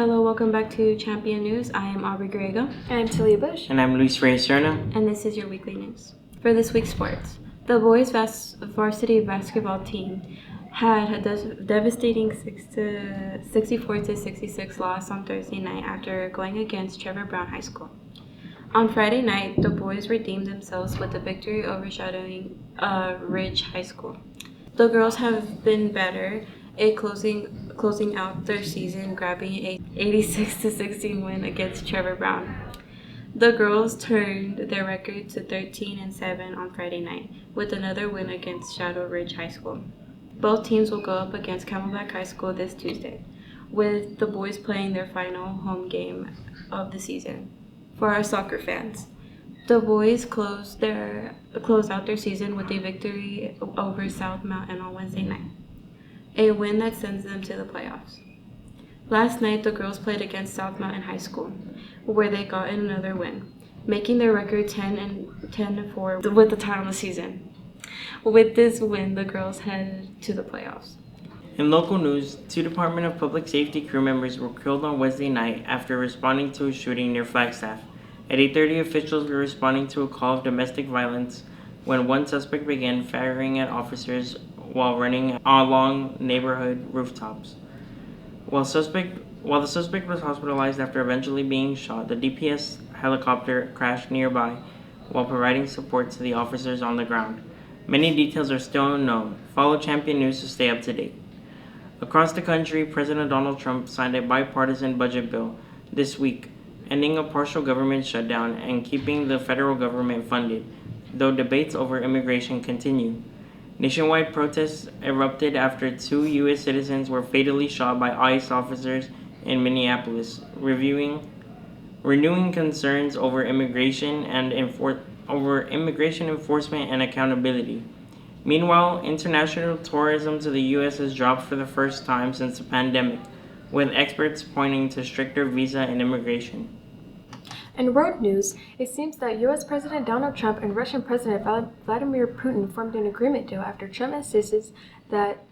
Hello, welcome back to Champion News. I am Aubrey Griego. And I'm Talia Bush. And I'm Luis Reyes Serna. And this is your weekly news. For this week's sports, the boys varsity basketball team had a devastating 64-66 loss on Thursday night after going against Trevor Brown High School. On Friday night, the boys redeemed themselves with a victory overshadowing Ridge High School. The girls have been better, closing out their season, grabbing a 86-16 win against Trevor Brown. The girls turned their record to 13-7 on Friday night, with another win against Shadow Ridge High School. Both teams will go up against Camelback High School this Tuesday, with the boys playing their final home game of the season. For our soccer fans, the boys close out their season with a victory over South Mountain on Wednesday night, a win that sends them to the playoffs. Last night, the girls played against South Mountain High School, where they got another win, making their record 10-4 with the tie on the season. With this win, the girls head to the playoffs. In local news, 2 Department of Public Safety crew members were killed on Wednesday night after responding to a shooting near Flagstaff. At 8:30, officials were responding to a call of domestic violence when one suspect began firing at officers while running along neighborhood rooftops. While the suspect was hospitalized after eventually being shot, the DPS helicopter crashed nearby while providing support to the officers on the ground. Many details are still unknown. Follow Champion News to stay up to date. Across the country, President Donald Trump signed a bipartisan budget bill this week, ending a partial government shutdown and keeping the federal government funded, though debates over immigration continue. Nationwide protests erupted after 2 U.S. citizens were fatally shot by ICE officers in Minneapolis, renewing concerns over immigration enforcement and accountability. Meanwhile, international tourism to the U.S. has dropped for the first time since the pandemic, with experts pointing to stricter visa and immigration. In road news, it seems that U.S. President Donald Trump and Russian President Vladimir Putin formed an agreement deal after Trump insists that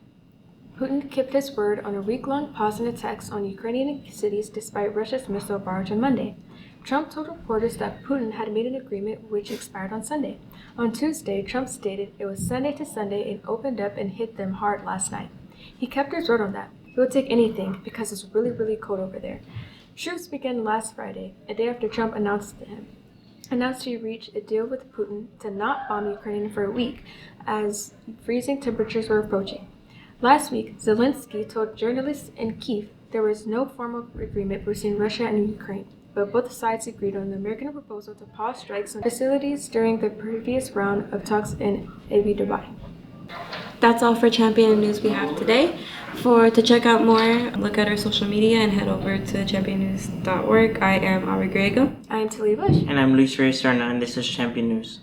Putin kept his word on a week-long pause in attacks on Ukrainian cities despite Russia's missile barrage on Monday. Trump told reporters that Putin had made an agreement which expired on Sunday. On Tuesday, Trump stated it was Sunday to Sunday and opened up and hit them hard last night. He kept his word on that. He would take anything because it's really, really cold over there. Troops began last Friday, a day after Trump announced he reached a deal with Putin to not bomb Ukraine for a week as freezing temperatures were approaching. Last week, Zelensky told journalists in Kyiv there was no formal agreement between Russia and Ukraine, but both sides agreed on the American proposal to pause strikes on facilities during the previous round of talks in Abyei. That's all for Champion News we have today. To check out more, look at our social media and head over to championnews.org. I am Aubrey Griego. I am Talia Bush. And I'm Luis Reyes Serna, and this is Champion News.